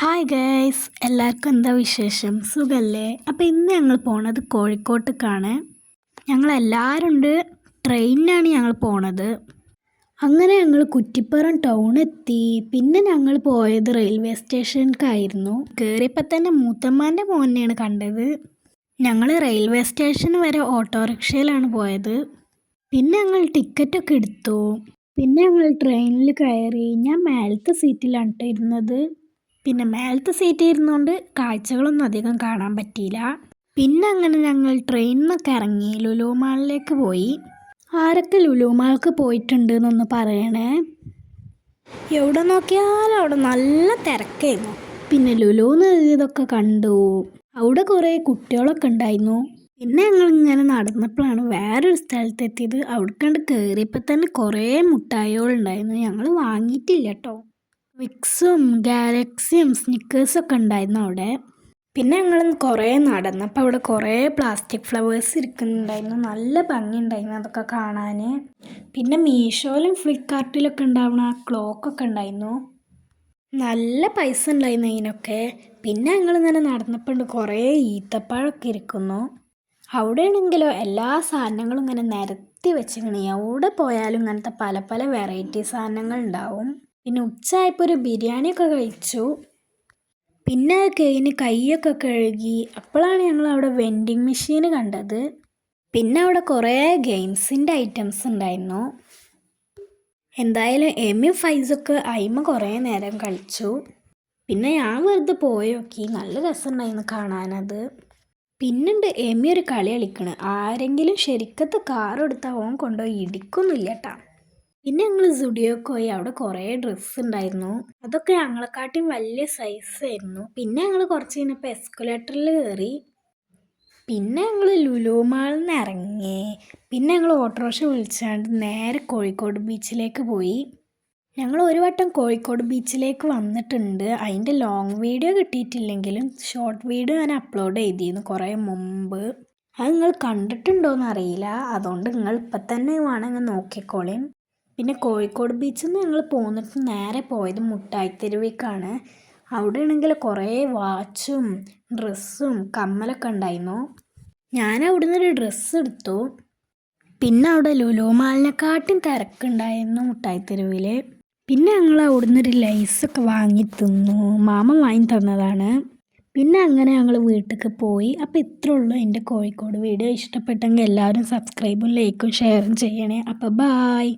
Hi guys, എല്ലാവർക്കും എന്താ വിശേഷം? സുഖല്ലേ? അപ്പോൾ ഇന്ന് ഞങ്ങൾ പോണത് കോഴിക്കോട്ടേക്കാണ്. ഞങ്ങളെല്ലാവരും ഉണ്ട്. ട്രെയിനിനാണ് ഞങ്ങൾ പോണത്. അങ്ങനെ ഞങ്ങൾ കുറ്റിപ്പുറം ടൗൺ എത്തി. പിന്നെ ഞങ്ങൾ പോയത് റെയിൽവേ സ്റ്റേഷനിലേക്കായിരുന്നു. കയറിയപ്പോൾ തന്നെ മൂത്തമ്മാൻ്റെ മോനെയാണ് കണ്ടത്. ഞങ്ങൾ റെയിൽവേ സ്റ്റേഷൻ വരെ ഓട്ടോറിക്ഷയിലാണ് പോയത്. പിന്നെ ഞങ്ങൾ ടിക്കറ്റൊക്കെ എടുത്തു. പിന്നെ ഞങ്ങൾ ട്രെയിനിൽ കയറി. ഞാൻ മേലത്തെ സീറ്റിലാണ് കേട്ടോ ഇരുന്നത്. പിന്നെ മേലത്തെ സീറ്റ് ഇരുന്നുകൊണ്ട് കാഴ്ചകളൊന്നും അധികം കാണാൻ പറ്റിയില്ല. പിന്നെ അങ്ങനെ ഞങ്ങൾ ട്രെയിനിൽ നിന്നൊക്കെ ഇറങ്ങി ലുലു മാളിലേക്ക് പോയി. ആരൊക്കെ ലുലു മാൾക്ക് പോയിട്ടുണ്ട് എന്നൊന്ന് പറയണേ. എവിടെ നോക്കിയാലും അവിടെ നല്ല തിരക്കായിരുന്നു. പിന്നെ ലുലുന്ന് ഇതൊക്കെ കണ്ടു. അവിടെ കുറേ കുട്ടികളൊക്കെ ഉണ്ടായിരുന്നു. പിന്നെ ഞങ്ങൾ ഇങ്ങനെ നടന്നപ്പോഴാണ് വേറൊരു സ്ഥലത്തെത്തിയത്. അവിടെ കണ്ട് കയറിയപ്പോൾ തന്നെ കുറേ മുട്ടായികളുണ്ടായിരുന്നു. ഞങ്ങൾ വാങ്ങിയിട്ടില്ല കേട്ടോ. വിക്സും ഗാലക്സിയും സ്നിക്കേഴ്സൊക്കെ ഉണ്ടായിരുന്നു അവിടെ. പിന്നെ ഞങ്ങൾ കുറേ നടന്നപ്പോൾ അവിടെ കുറേ പ്ലാസ്റ്റിക് ഫ്ലവേഴ്സ് ഇരിക്കുന്നുണ്ടായിരുന്നു. നല്ല ഭംഗിയുണ്ടായിരുന്നു അതൊക്കെ കാണാൻ. പിന്നെ മീഷോയിലും ഫ്ലിപ്കാർട്ടിലൊക്കെ ഉണ്ടാവുന്ന ആ ക്ലോക്കൊക്കെ ഉണ്ടായിരുന്നു. നല്ല പൈസ ഉണ്ടായിരുന്നു അതിനൊക്കെ. പിന്നെ ഞങ്ങളിങ്ങനെ നടന്നപ്പോൾ ഉണ്ട് കുറേ ഈത്തപ്പഴമൊക്കെ ഇരിക്കുന്നു. അവിടെയാണെങ്കിലോ എല്ലാ സാധനങ്ങളും ഇങ്ങനെ നിരത്തി വെച്ചിങ്ങനെ എവിടെ പോയാലും ഇങ്ങനത്തെ പല പല വെറൈറ്റി സാധനങ്ങൾ ഉണ്ടാവും. പിന്നെ ഉച്ചയായപ്പോൾ ഒരു ബിരിയാണിയൊക്കെ കഴിച്ചു. പിന്നെ അത് കഴിഞ്ഞ് കൈയൊക്കെ കഴുകി. അപ്പോഴാണ് ഞങ്ങൾ അവിടെ വെൻഡിങ് മെഷീൻ കണ്ടത്. പിന്നെ അവിടെ കുറേ ഗെയിംസിൻ്റെ ഐറ്റംസ് ഉണ്ടായിരുന്നു. എന്തായാലും എമിയും ഫൈസൊക്കെ അയിമ കുറേ നേരം കളിച്ചു. പിന്നെ ഞാൻ വെറുതെ പോയി നോക്കി. നല്ല രസമുണ്ടായിരുന്നു കാണാനത്. പിന്നുണ്ട് എമി ഒരു കളി കളിക്കണ്. ആരെങ്കിലും ശരിക്കത്തെ കാർ എടുത്താൽ ഓൻ കൊണ്ടുപോയി ഇടിക്കൊന്നുമില്ല കേട്ടാ. പിന്നെ ഞങ്ങൾ സുഡിയോക്ക് പോയി. അവിടെ കുറേ ഡ്രസ്സ് ഉണ്ടായിരുന്നു. അതൊക്കെ ഞങ്ങളെക്കാട്ടിയും വലിയ സൈസായിരുന്നു. പിന്നെ ഞങ്ങൾ കുറച്ച് കഴിഞ്ഞപ്പോൾ എസ്കലേറ്ററിൽ കയറി. പിന്നെ ഞങ്ങൾ ലുലു മാളിൽ നിന്ന് ഇറങ്ങി. പിന്നെ ഞങ്ങൾ ഓട്ടോറിക്ഷ വിളിച്ചാണ്ട് നേരെ കോഴിക്കോട് ബീച്ചിലേക്ക് പോയി. ഞങ്ങൾ ഒരു വട്ടം കോഴിക്കോട് ബീച്ചിലേക്ക് വന്നിട്ടുണ്ട്. അതിൻ്റെ ലോങ് വീഡിയോ കിട്ടിയിട്ടില്ലെങ്കിലും ഷോർട്ട് വീഡിയോ ഞാൻ അപ്ലോഡ് ചെയ്തിരുന്നു കുറേ മുമ്പ്. അത് നിങ്ങൾ കണ്ടിട്ടുണ്ടോയെന്ന് അറിയില്ല. അതുകൊണ്ട് നിങ്ങൾ ഇപ്പം തന്നെ വേണമെങ്കിൽ നോക്കിക്കോളേം. പിന്നെ കോഴിക്കോട് ബീച്ചിൽ നിന്ന് ഞങ്ങൾ പോന്നിട്ട് നേരെ പോയത് മുട്ടായിത്തെരുവിലേക്കാണ്. അവിടെ ആണെങ്കിൽ കുറേ വാച്ചും ഡ്രസ്സും കമ്മലൊക്കെ ഉണ്ടായിരുന്നു. ഞാൻ അവിടെ നിന്നൊരു ഡ്രസ്സ് എടുത്തു. പിന്നെ അവിടെ ലുലു മാളിനെക്കാട്ടും തിരക്കുണ്ടായിരുന്നു മുട്ടായിത്തെരുവിൽ. പിന്നെ ഞങ്ങൾ അവിടെ നിന്നൊരു ലൈസൊക്കെ വാങ്ങി തിന്നു. മാമ വാങ്ങി തന്നതാണ്. പിന്നെ അങ്ങനെ ഞങ്ങൾ വീട്ടിലേക്ക് പോയി. അപ്പോൾ ഇത്രേ ഉള്ളൂ എൻ്റെ കോഴിക്കോട് വീഡിയോ. ഇഷ്ടപ്പെട്ടെങ്കിൽ എല്ലാവരും സബ്സ്ക്രൈബും ലൈക്കും ഷെയറും ചെയ്യണേ. അപ്പോൾ ബായ്.